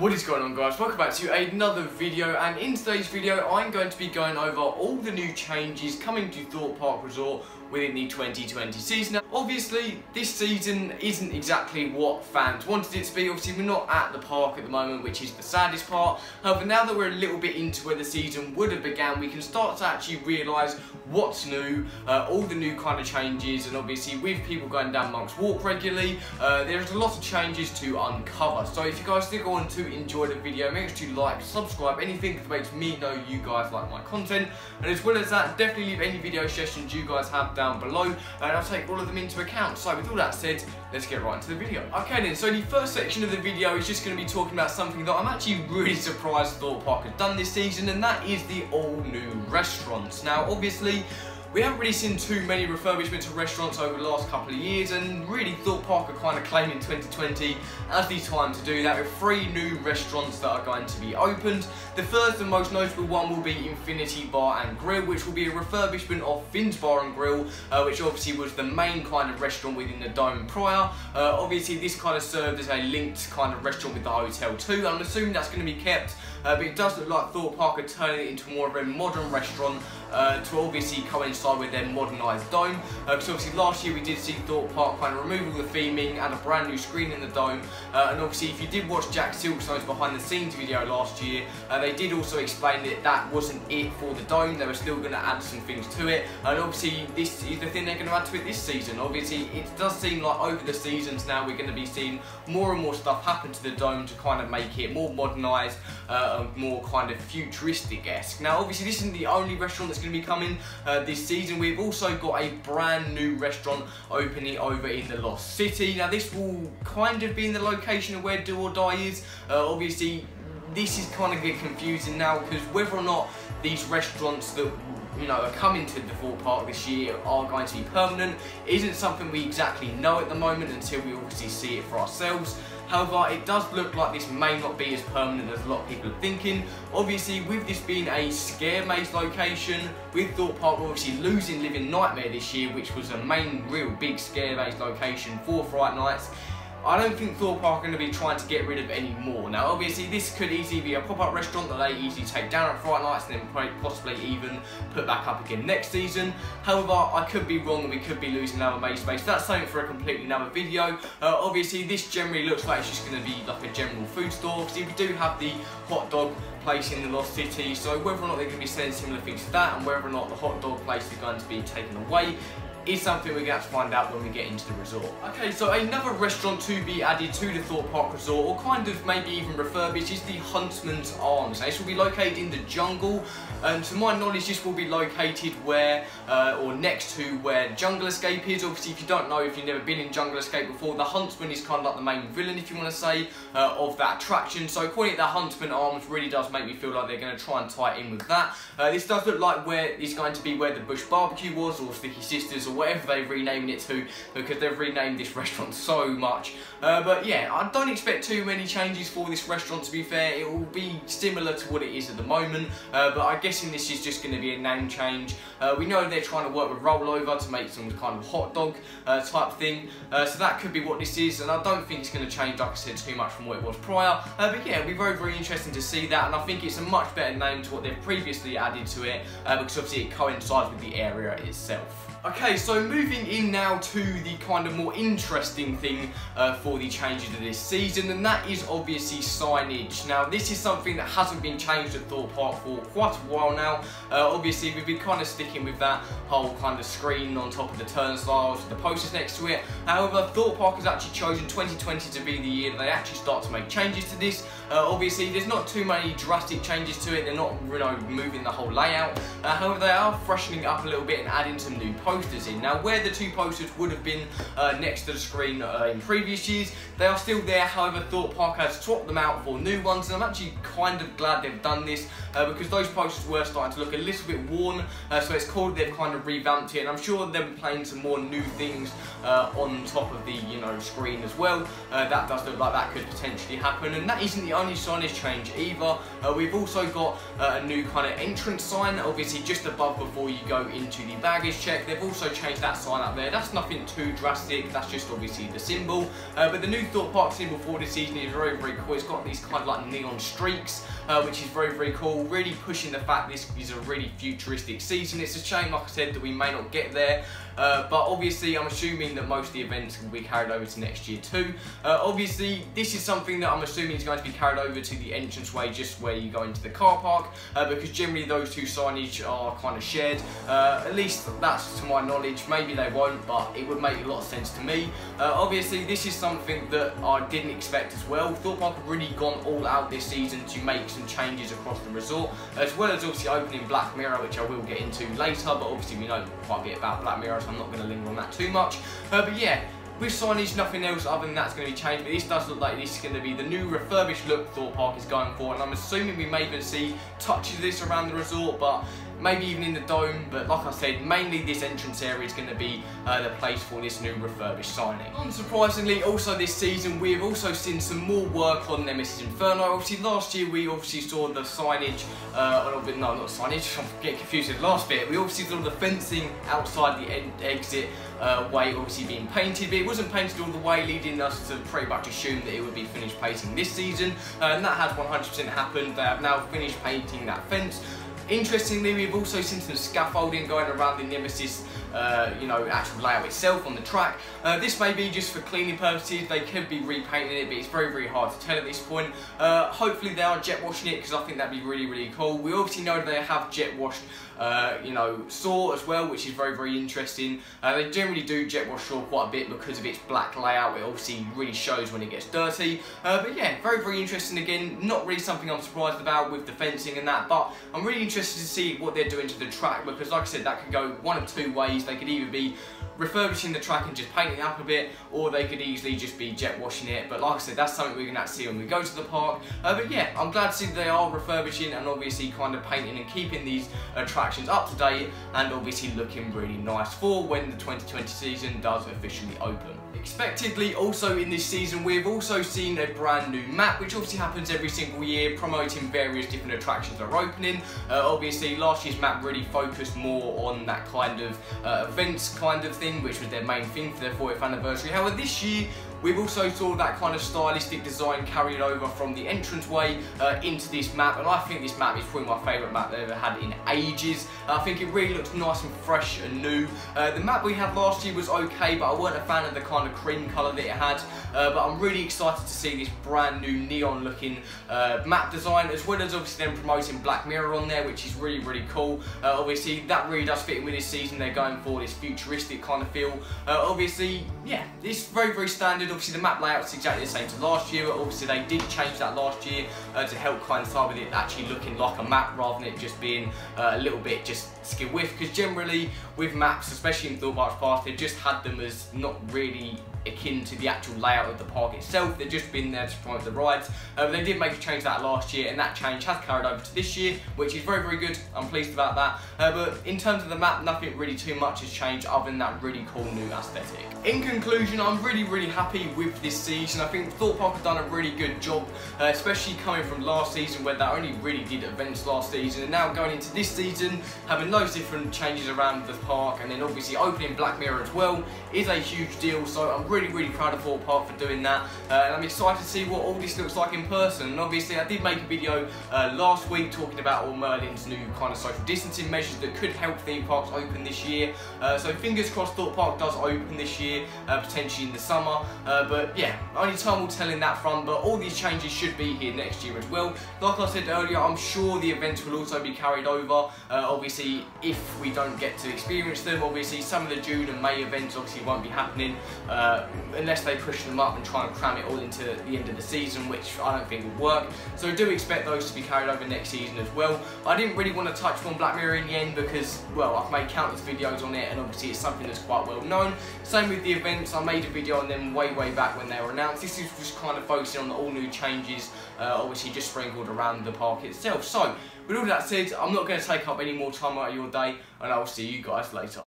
What is going on, guys? Welcome back to another video, and in today's video I'm going to be going over all the new changes coming to Thorpe Park Resort within the 2020 season. Now, obviously this season isn't exactly what fans wanted it to be. Obviously we're not at the park at the moment, which is the saddest part. However, now that we're a little bit into where the season would have began, we can start to actually realise what's new, all the new kind of changes, and obviously with people going down Monk's Walk regularly, there's a lot of changes to uncover. So if you guys do go on to enjoy the video, make sure to like, subscribe, anything that makes me know you guys like my content, and as well as that, definitely leave any video suggestions you guys have down below, and I'll take all of them into account. So with all that said, let's get right into the video. Okay then, so the first section of the video is just going to be talking about something that I'm actually really surprised Thorpe Park has done this season, and that is the all new restaurants. Now obviously we haven't really seen too many refurbishments of restaurants over the last couple of years, and really Thorpe Park are kind of claiming 2020 as the time to do that, with 3 new restaurants that are going to be opened. The first and most notable one will be Infinity Bar and Grill, which will be a refurbishment of Finn's Bar and Grill, which obviously was the main kind of restaurant within the Dome prior. Obviously this kind of served as a linked kind of restaurant with the hotel too. I'm assuming that's going to be kept, but it does look like Thorpe Park are turning it into more of a modern restaurant to obviously coincide with their modernised dome, because obviously last year we did see Thorpe Park kind of remove all the theming and a brand new screen in the dome, and obviously if you did watch Jack Silkstone's behind the scenes video last year, they did also explain that that wasn't it for the dome. They were still going to add some things to it, and obviously this is the thing they're going to add to it this season. Obviously it does seem like over the seasons now we're going to be seeing more and more stuff happen to the dome to kind of make it more modernised, more kind of futuristic-esque. Now obviously this isn't the only restaurant that's going to be coming this season. We've also got a brand new restaurant opening over in the Lost City. Now this will kind of be in the location of where Do or Die is. Obviously this is kind of getting confusing now, because whether or not these restaurants that are coming to the Thorpe Park this year are going to be permanent isn't something we exactly know at the moment until we obviously see it for ourselves. However, it does look like this may not be as permanent as a lot of people are thinking. Obviously, with this being a scare maze location, with Thorpe Park obviously losing Living Nightmare this year, which was a main real big scare maze location for Fright Nights, I don't think Thorpe Park are going to be trying to get rid of any more. Now obviously this could easily be a pop-up restaurant that they easily take down at Fright Nights and then possibly even put back up again next season. However, I could be wrong and we could be losing another maze space. That's something for a completely another video. Obviously this generally looks like it's just going to be like a general food store. Obviously we do have the hot dog place in the Lost City, so whether or not they're going to be selling similar things to that, and whether or not the hot dog place is going to be taken away, is something we're going to have to find out when we get into the resort. Okay, so another restaurant to be added to the Thorpe Park Resort, or kind of maybe even refurbished, is the Huntsman's Arms. Now, this will be located in the jungle, and to my knowledge this will be located where, or next to where Jungle Escape is. Obviously if you don't know, if you've never been in Jungle Escape before, the Huntsman is kind of like the main villain, if you want to say, of that attraction. So calling it the Huntsman Arms really does make me feel like they're going to try and tie it in with that. This does look like where it's going to be where the Bush Barbecue was, or Sticky Sisters, or whatever they've renamed it to, because they've renamed this restaurant so much. But yeah, I don't expect too many changes for this restaurant, to be fair. It will be similar to what it is at the moment, but I'm guessing this is just going to be a name change. We know they're trying to work with Rollover to make some kind of hot dog type thing, so that could be what this is, and I don't think it's going to change, like I said, too much from what it was prior. But yeah, it'll be very, very interesting to see that, and I think it's a much better name to what they've previously added to it, because obviously it coincides with the area itself. Okay, so moving in now to the kind of more interesting thing for the changes of this season, and that is obviously signage. Now this is something that hasn't been changed at Thorpe Park for quite a while now. Obviously we've been kind of sticking with that whole kind of screen on top of the turnstiles with the posters next to it. However, Thorpe Park has actually chosen 2020 to be the year that they actually start to make changes to this. Obviously there's not too many drastic changes to it, they're not moving the whole layout. However, they are freshening it up a little bit and adding some new posters in. Now where the 2 posters would have been next to the screen in previous years, they are still there. However, Thorpe Park has swapped them out for new ones, and I'm actually kind of glad they've done this, because those posters were starting to look a little bit worn, so it's cool they've kind of revamped it, and I'm sure they'll be playing some more new things on top of the screen as well. That does look like that could potentially happen, and that isn't the only signage change either. We've also got a new kind of entrance sign, obviously just above before you go into the baggage check. They've they've also changed that sign up there. That's nothing too drastic, that's just obviously the symbol. But the new Thorpe Park symbol for this season is very, very cool. It's got these kind of like neon streaks, which is very, very cool. Really pushing the fact this is a really futuristic season. It's a shame, like I said, that we may not get there. But obviously I'm assuming that most of the events will be carried over to next year too. Obviously this is something that I'm assuming is going to be carried over to the entranceway, just where you go into the car park, because generally those two signage are kind of shared. At least that's to my knowledge. Maybe they won't, but it would make a lot of sense to me. Obviously this is something that I didn't expect as well. Thorpe Park have really gone all out this season to make some changes across the resort, as well as obviously opening Black Mirror, which I will get into later, but obviously we know quite a bit about Black Mirror, so I'm not going to linger on that too much. But yeah, with signage, nothing else other than that's going to be changed, but this does look like this is going to be the new refurbished look Thorpe Park is going for, and I'm assuming we may even see touches of this around the resort, but maybe even in the dome. But like I said, mainly this entrance area is going to be the place for this new refurbished signing. Unsurprisingly, also this season we have also seen some more work on Nemesis Inferno. Obviously last year we obviously saw the signage, no, not signage, I'm getting confused with the last bit. We obviously saw the fencing outside the exit way obviously being painted, but it wasn't painted all the way, leading us to pretty much assume that it would be finished painting this season, and that has 100% happened. They have now finished painting that fence. Interestingly, we've also seen some scaffolding going around the Nemesis, actual layout itself on the track. This may be just for cleaning purposes. They could be repainting it, but it's very, very hard to tell at this point. Hopefully they are jet washing it, because I think that'd be really, really cool. We obviously know they have jet washed Saw as well, which is very, very interesting. They generally do jet wash Saw quite a bit because of its black layout. It obviously really shows when it gets dirty. But yeah, very, very interesting. Again, not really something I'm surprised about with the fencing and that, but I'm really interested to see what they're doing to the track, because like I said, that could go one of two ways. They could either be refurbishing the track and just painting it up a bit, or they could easily just be jet washing it. But like I said, that's something we're going to have to see when we go to the park. But yeah, I'm glad to see that they are refurbishing and obviously kind of painting and keeping these attractions up to date, and obviously looking really nice for when the 2020 season does officially open. Expectedly, also in this season, we've also seen a brand new map, which obviously happens every single year, promoting various different attractions that are opening. Obviously, last year's map really focused more on that kind of events kind of thing, which was their main thing for their 40th anniversary. However, this year, we've also saw that kind of stylistic design carried over from the entranceway into this map, and I think this map is probably my favourite map they've ever had in ages. I think it really looks nice and fresh and new. The map we had last year was okay, but I weren't a fan of the kind of cream colour that it had. But I'm really excited to see this brand new neon looking map design, as well as obviously them promoting Black Mirror on there, which is really, really cool. Obviously that really does fit in with this season. They're going for this futuristic kind of feel. Obviously, yeah, it's very, very standard. Obviously the map layout's exactly the same to last year. Obviously they did change that last year to help coincide with it actually looking like a map, rather than it just being a little bit just skill whiff, because generally with maps, especially in Thorpe Park's past, they just had them as not really akin to the actual layout of the park itself. They've just been there to promote the rides. They did make a change to that last year, and that change has carried over to this year, which is very, very good. I'm pleased about that. But in terms of the map, nothing really too much has changed other than that really cool new aesthetic. In conclusion, I'm really, really happy with this season. I think Thorpe Park have done a really good job, especially coming from last season where they only really did events last season, and now going into this season, having those different changes around the park, and then obviously opening Black Mirror as well is a huge deal. So I'm really, really proud of Thorpe Park for doing that, and I'm excited to see what all this looks like in person. And obviously I did make a video last week talking about all Merlin's new kind of social distancing measures that could help theme parks open this year. So fingers crossed Thorpe Park does open this year, potentially in the summer. But yeah, only time will tell in that front, but all these changes should be here next year as well. Like I said earlier, I'm sure the events will also be carried over. Obviously, if we don't get to experience them, obviously some of the June and May events obviously won't be happening unless they push them up and try and cram it all into the end of the season, which I don't think will work. So I do expect those to be carried over next season as well. I didn't really want to touch on Black Mirror in the end because, well, I've made countless videos on it, and obviously it's something that's quite well known. Same with the events, I made a video on them way back when they were announced. This is just kind of focusing on the all new changes, obviously just sprinkled around the park itself. So with all that said, I'm not going to take up any more time out of your day, and I will see you guys later.